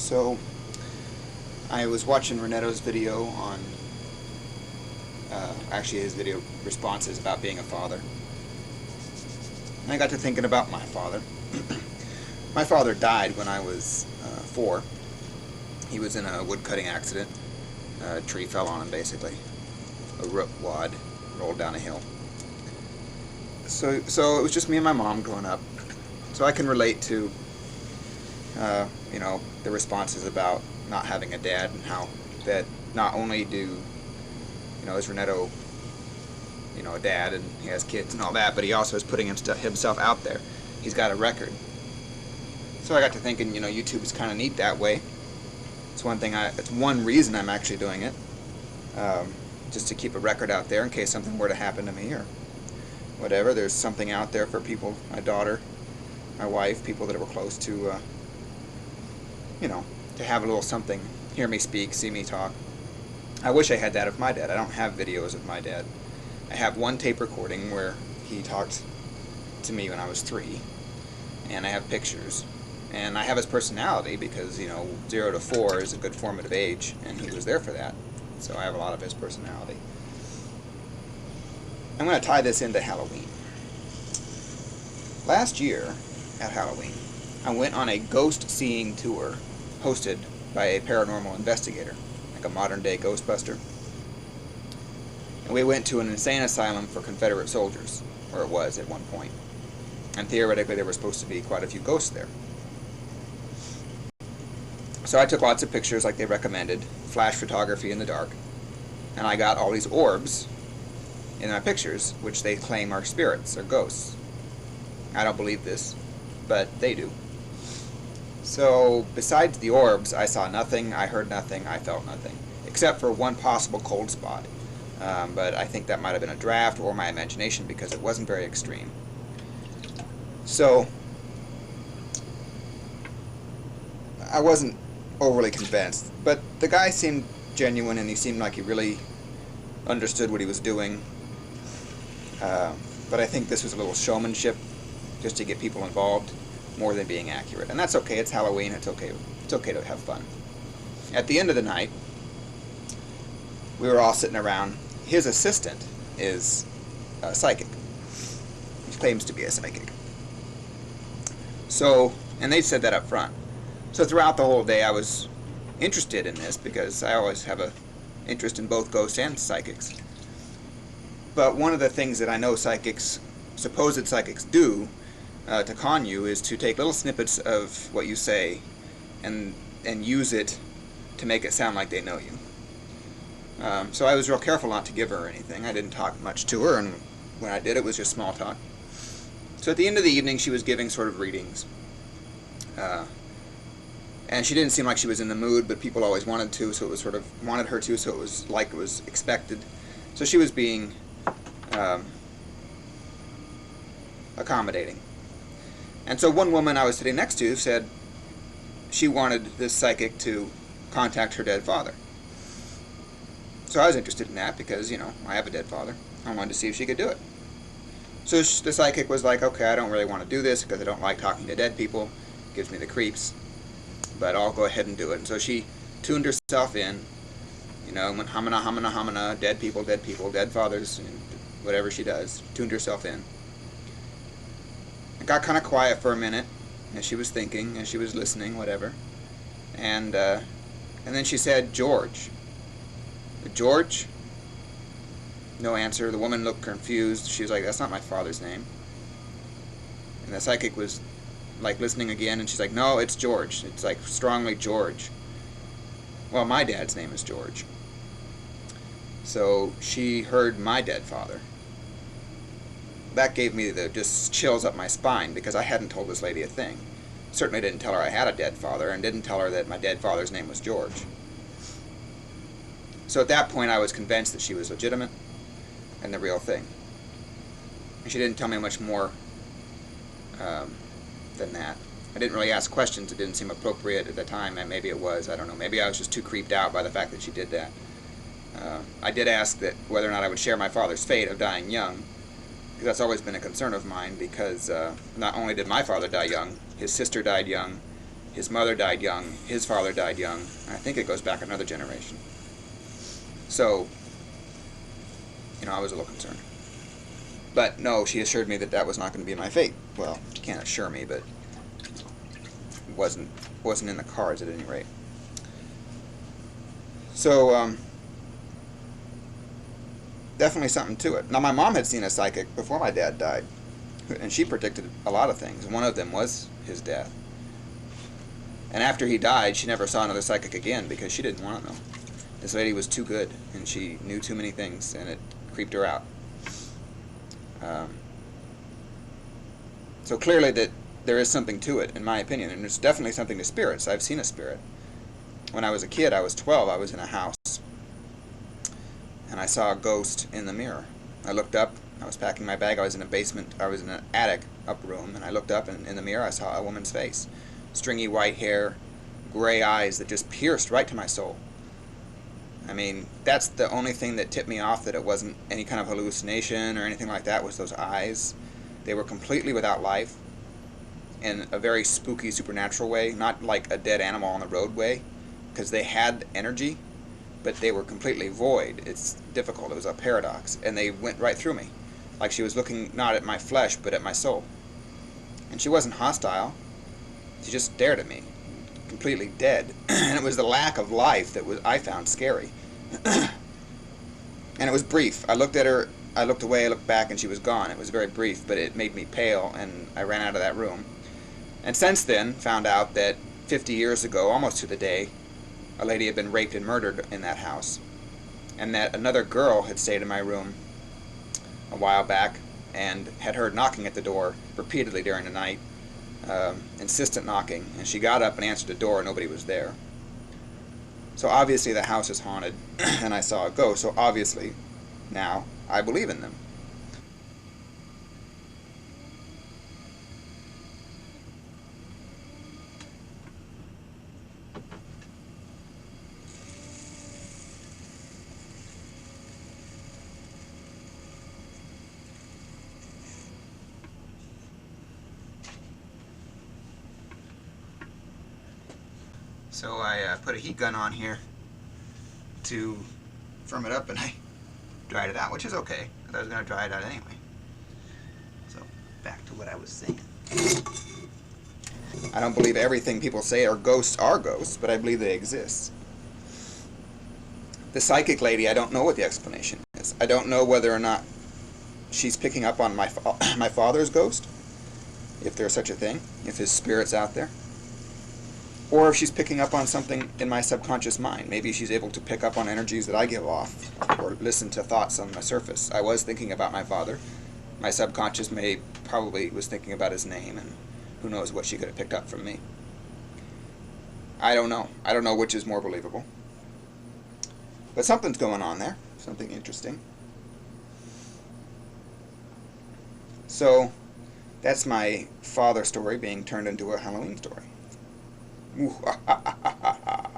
So, I was watching Reneto's video on, actually his video responses about being a father. And I got to thinking about my father. My father died when I was 4. He was in a woodcutting accident. A tree fell on him, basically. A root wad rolled down a hill. So it was just me and my mom growing up. So I can relate to, the responses about not having a dad, and how that not only is Reneto, a dad and he has kids and all that, but he also is putting himself out there. He's got a record. So I got to thinking, YouTube is kind of neat that way. It's one reason I'm actually doing it, just to keep a record out there in case something were to happen to me or whatever. There's something out there for people, my daughter, my wife, people that were close to, to have a little something, hear me speak, see me talk. I wish I had that of my dad. I don't have videos of my dad. I have one tape recording where he talked to me when I was 3, and I have pictures. And I have his personality because, 0 to 4 is a good formative age, and he was there for that. So I have a lot of his personality. I'm going to tie this into Halloween. Last year, at Halloween, I went on a ghost-seeing tour hosted by a paranormal investigator, like a modern-day Ghostbuster. And we went to an insane asylum for Confederate soldiers, or it was at one point. And theoretically, there were supposed to be quite a few ghosts there. So I took lots of pictures like they recommended, flash photography in the dark, and I got all these orbs in my pictures, which they claim are spirits or ghosts. I don't believe this, but they do. So besides the orbs, I saw nothing, I heard nothing, I felt nothing, except for one possible cold spot. But I think that might have been a draft or my imagination because it wasn't very extreme. So I wasn't overly convinced, but the guy seemed genuine and he seemed like he really understood what he was doing. But I think this was a little showmanship just to get people involved more than being accurate. And that's okay, it's Halloween, it's okay to have fun. At the end of the night, we were all sitting around. His assistant is a psychic. He claims to be a psychic. So, and they said that up front. So throughout the whole day I was interested in this because I always have an interest in both ghosts and psychics. But one of the things that I know supposed psychics do to con you is to take little snippets of what you say and use it to make it sound like they know you. So I was real careful not to give her anything. I didn't talk much to her, and when I did, it was just small talk. So at the end of the evening, she was giving sort of readings. And she didn't seem like she was in the mood, but people always wanted to, so it was wanted her to, so it was like it was expected. So she was being accommodating. And so one woman I was sitting next to said she wanted this psychic to contact her dead father. So I was interested in that because, I have a dead father. I wanted to see if she could do it. So the psychic was like, okay, I don't really want to do this because I don't like talking to dead people. It gives me the creeps. But I'll go ahead and do it. And so she tuned herself in, hamana, hamana, hamana, dead people, dead fathers, and whatever she does, tuned herself in. It got kind of quiet for a minute as she was thinking, as she was listening, whatever. And then she said, George. George? No answer. The woman looked confused. She was like, that's not my father's name. And the psychic was like listening again, and she's like, no, it's George. It's like strongly George. Well, my dad's name is George. So she heard my dead father. That gave me the just chills up my spine because I hadn't told this lady a thing. Certainly didn't tell her I had a dead father, and didn't tell her that my dead father's name was George. So at that point I was convinced that she was legitimate and the real thing. And she didn't tell me much more than that. I didn't really ask questions. It didn't seem appropriate at the time, and maybe it was. I don't know. Maybe I was just too creeped out by the fact that she did that. I did ask that whether or not I would share my father's fate of dying young, because that's always been a concern of mine, because not only did my father die young, his sister died young, His mother died young. His father died young. I think it goes back another generation. So, I was a little concerned. But no, she assured me that that was not going to be my fate. Well, she can't assure me, but it wasn't in the cards at any rate. So, definitely something to it. Now, my mom had seen a psychic before my dad died, and she predicted a lot of things. One of them was his death. And after he died, she never saw another psychic again because she didn't want to know. This lady was too good, and she knew too many things, and it creeped her out. So clearly that there is something to it, in my opinion, and there's definitely something to spirits. I've seen a spirit. When I was a kid, I was 12, I was in a house, and I saw a ghost in the mirror. I looked up, I was packing my bag, I was in a basement, I was in an attic up room, and I looked up, and in the mirror I saw a woman's face. Stringy white hair, gray eyes that just pierced right to my soul. I mean, that's the only thing that tipped me off that it wasn't any kind of hallucination or anything like that, was those eyes. They were completely without life, in a very spooky, supernatural way, not like a dead animal on the roadway, because they had energy, but they were completely void. It's difficult. It was a paradox, and they went right through me, like she was looking not at my flesh, but at my soul. And she wasn't hostile. She just stared at me, completely dead. And it was the lack of life that I found scary. And it was brief. I looked at her, I looked away, I looked back, and she was gone. It was very brief, but it made me pale, and I ran out of that room. And since then, found out that 50 years ago, almost to the day, a lady had been raped and murdered in that house. And that another girl had stayed in my room a while back and had heard knocking at the door repeatedly during the night, insistent knocking, and she got up and answered the door, and nobody was there. So obviously the house is haunted, and I saw a ghost, so obviously now I believe in them. So I put a heat gun on here to firm it up, and I dried it out, which is okay, because I was going to dry it out anyway. So back to what I was saying. I don't believe everything people say are ghosts, but I believe they exist. The psychic lady, I don't know what the explanation is. I don't know whether or not she's picking up on my father's ghost, if there's such a thing, if his spirit's out there. Or if she's picking up on something in my subconscious mind. Maybe she's able to pick up on energies that I give off, or listen to thoughts on the surface. I was thinking about my father. My subconscious probably was thinking about his name, and who knows what she could have picked up from me. I don't know. I don't know which is more believable. But something's going on there. Something interesting. So, that's my father story being turned into a Halloween story. Ooh, ha, ha, ha, ha, ha.